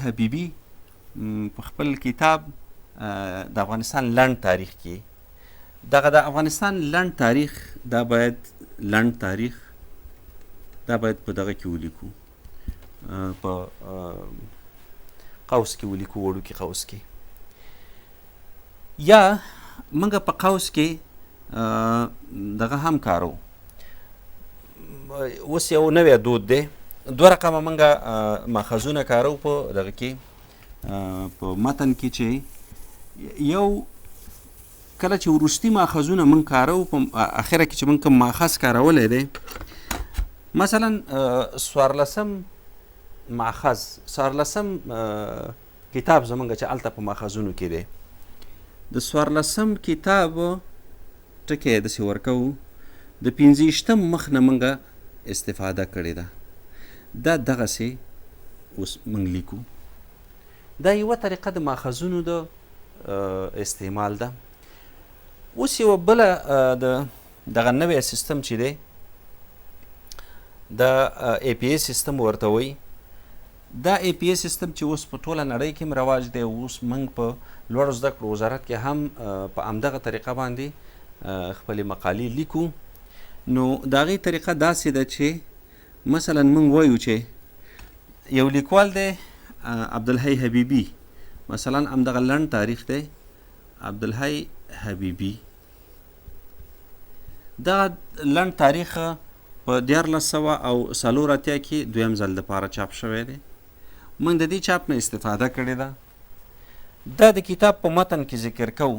حبیبي په خپل کتاب د افغانستان لنډ تاریخ کې دغه د افغانستان لنډ تاریخ دا باید لنډ تاریخ دا باید په دغه کې ولیکو، په قوس کې ولیکو، وړوکي قوس کې، یا موږ په قوس کې دغه هم کارو. اوس یو نوی دود دی، دوه رقمه موږ ماخذونه کارو په دغه کې، په متن کې، چې یو کله چې وروستي ماخذونه موږ کارو په اخره کې چې موږ کوم ماخذ کارولی دی، مثلا 14 ماخذ 14 کتاب زمونږ چې هلته په ماخذونو کې دی، د 14 کتاب ټکی یې داسې ورکوو، د 25 مخ نه موږ استفاده کړې ده. دا دغسې اوس موږ لیکو. دا یوه طریقه د ماخذونو د استعمال ده. اوس یوه بله دغه نوی سیستم چې دی د ای پی ای سیستم ورته وایي. دا ای پی ای سیستم چې اوس په ټوله نړۍ کې هم رواج دی، اوس موږ په لوړو زده کړو وزارت کې هم په همدغه طریقه باندې خپلې مقالې لیکو. نو د هغې طریقه داسې ده چې مثلا موږ وایو چې یو لیکوال دی عبدالحی حبیبي، مثلا همدغه لنډ تاریخ دی عبدالحی حبیبي. دغه لنډ تاریخ په 1480 کې دویم ځل دپاره چاپ شوی دی. موږ د دې چاپ نه استفاده کړې ده. دا د کتاب په متن کې ذکر کوو.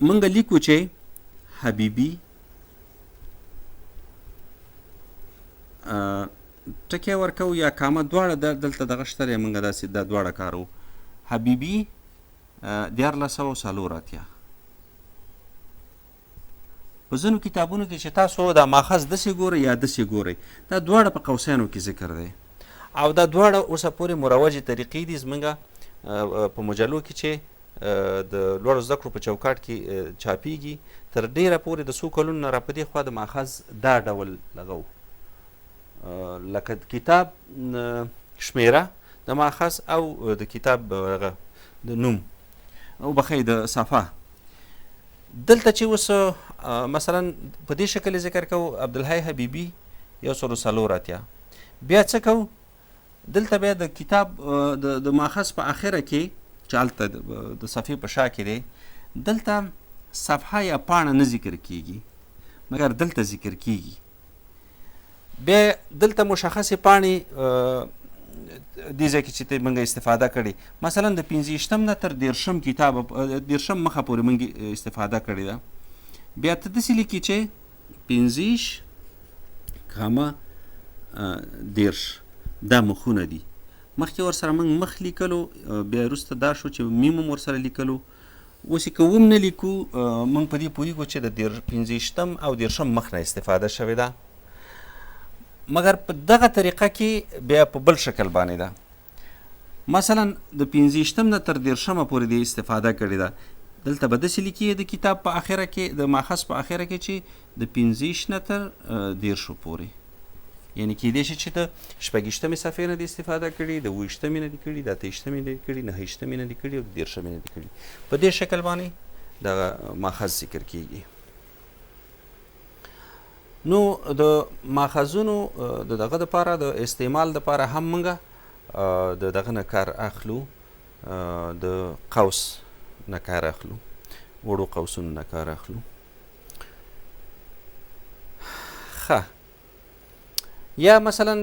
موږ لیکو چې حبیبي ټکی ورکوو یا کامه دواړه دلته دغه شته دی، موږ داسې دا دواړه کارو. حبیبي 1480 په ځینو کتابونو کې چې تاسو دا ماخذ داسې ګورئ یا داسې ګورئ، دا دواړه په قوسینو کې ذکر دی، او دا دواړه اوسه پورې مروجې طریقې دي زموږ په مجلو کې چې د لوړو زده کړو په چوکاټ کې چاپیږي. تر ډیره پورې د څو کلونو نه را په دې خوا د ماخذ دا ډول لغو، لکه کتاب شمیره د ماخذ او د کتاب د نوم او بخی د صفحه. دلته چې اوس مثلا په دې شکل ذکر کوو عبدالحی حبیبي 140 بیا څه کوو؟ دلته بیا د کتاب د ماخذ په آخره کې چې هلته د صفحې په شا کې دی، دلته صفحه یا پاڼه نه ذکر کیږي مګر دلته ذکر کیږي. بیا دلته مشخصې پاڼې دې ځای کې چې موږ استفاده کړې، مثلا د 25 نه تر 13 کتاب 13 مخه پورې موږ استفاده کړې ده. بیا ته داسې لیکي چې 25 کامه 13 دا مخونه دي. مخکې ورسره موږ مخ لیکلو، بیا وروسته دا شو چې میم هم ورسره لیکلو. اوس یې که هم نه لیکو موږ په دې پوهېږو چې د 25 او 13 مخ نه استفاده شوې ده، مګر په دغه طریقه کې بیا په بل شکل باندې ده. مثلا د 25 نه تر 13 پورې د استفاده کړې ده. دلته به داسې لیکي د کتاب په آخره کې، د ماخذ په آخره کې، چې د 25 نه تر 13 پورې، یعنی کېدای شي چې د 26 صفحې نه د استفاده کړي، د 28 نه دي کړي، د 28 نه دي کړي، 29 نه دي کړي او د 13 نه دي کړي. په دې شکل باندې دغه ماخذ ذکر کیږي. نو د ماخذونو د دغه دپاره د استعمال دپاره هم موږ د دغه نه کار اخلو، د قوس نه کار اخلو، وړو قوسونو نه کار اخلو. ښه، یا مثلا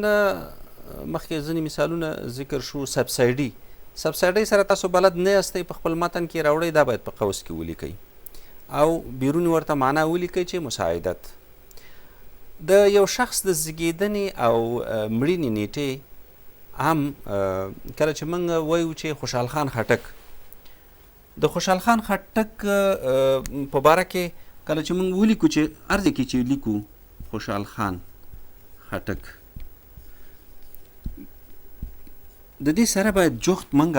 مخکې ځینې مثالونه ذکر شو. سبسایډي سره تاسو بلد نه یاستئ، په خپل متن کې راوړئ، دا باید په قوس کې ولیکئ، او بیرون ورته معنا ولیکئ چې مساعدت. د یو شخص د زیږیدنې او مړینې نیټې هم کله چې موږ وایو چې خوشحال خان خټک، د خوشحال خان خټک په باره کې کله چې موږ ولیکو، چې هر ځای کې چې لیکو خوشحال خان خټک، د دې سره باید جفت موږ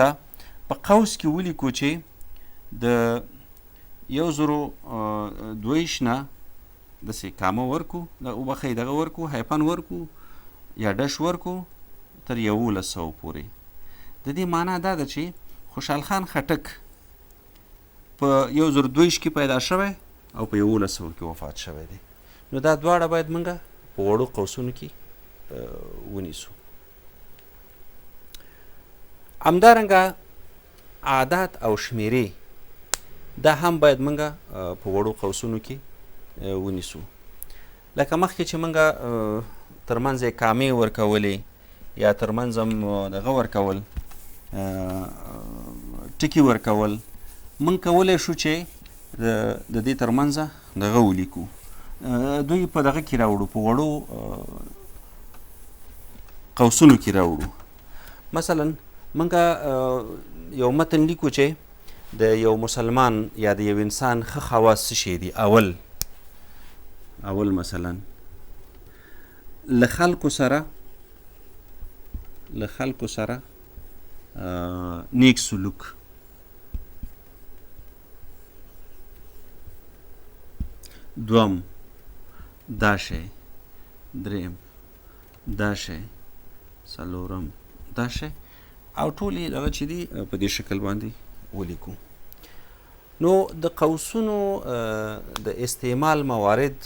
په قوس کې ولیکو چې د 1022 نه داسې کامه ورکو، وبخئ دغه ورکو، هایفن ورکو یا ډش ورکو تر 1100 پورې. د دې معنا دا ده چې خوشحال خان خټک په 1902 کې پیدا شوی او په 1900 کې وفات شوی دی. نو دا دواړه باید موږ په وړو قوسونو کې ونیسو. همدارنګه عادات او شمیرې دا هم باید موږ په وړو قوسونو کې ونیسو. لکه مخکې چې موږ ترمنځ یې کامې ورکولې یا ترمنځ هم دغه ورکول ټکي ورکول، موږ کولی شو چې د دې ترمنځه دغه ولیکو. دوی په دغه کې راوړو، په وړو قوسونو کې راوړو. مثلا موږ یو متن لیکو چې د یو مسلمان یا د یو انسان ښه خواص څه شی دي. اول مثلا له خلکو سره نیک سلوک. دوم دا شی، دریم دا شی، څلورم دا شی، او ټول یې دغه چې دي په دې شکل باندې ولیکو. نو د قوسونو د استعمال موارد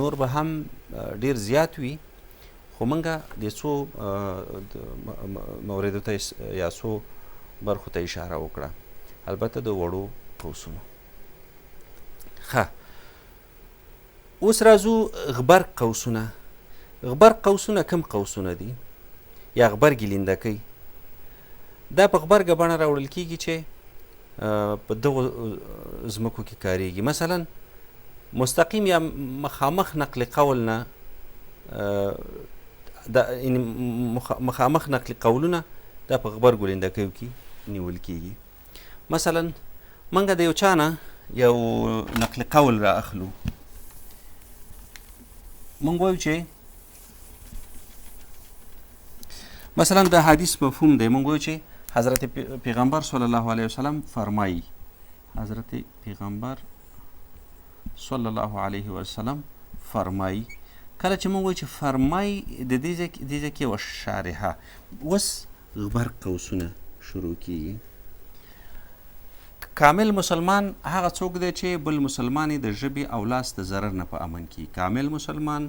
نور به هم ډیر زیات وي، خو موږ د څو موردو ته یا څو برخو ته اشاره وکړه، البته د وړو قوسونو. ښه، اوس راځو غبرګ قوسونه. غبرګ قوسونه کوم قوسونه دي یا غبرګې لیندکۍ؟ دا په غبرګه بڼه راوړل کیږي چې په دغو ځمکو کې کاریږي. مثلا مستقیم یا مخامخ نقل قول نه مخامخ نقل قولونه دا په غبرګو لیندکیو کې نیول کیږي. مثلا موږ د یو چا نه یو نقل قول را اخلو، موږ وایو چې مثلا د حدیث مفهوم دی. موږ وایو چې حضرت پیغمبر صلی الله علیه وسلم فرمایي، حضرت پیغمبر صلی الله علیه وسلم فرمایي. کله چې موږ وایو چې فرمایي، د دې ځای کې یوه شارحه. اوس غبرګ قوسونه شروع کیږي. کامل مسلمان هغه څوک دی چې بل مسلمان د ژبې او لاس د ضرر نه په امن کي. کامل مسلمان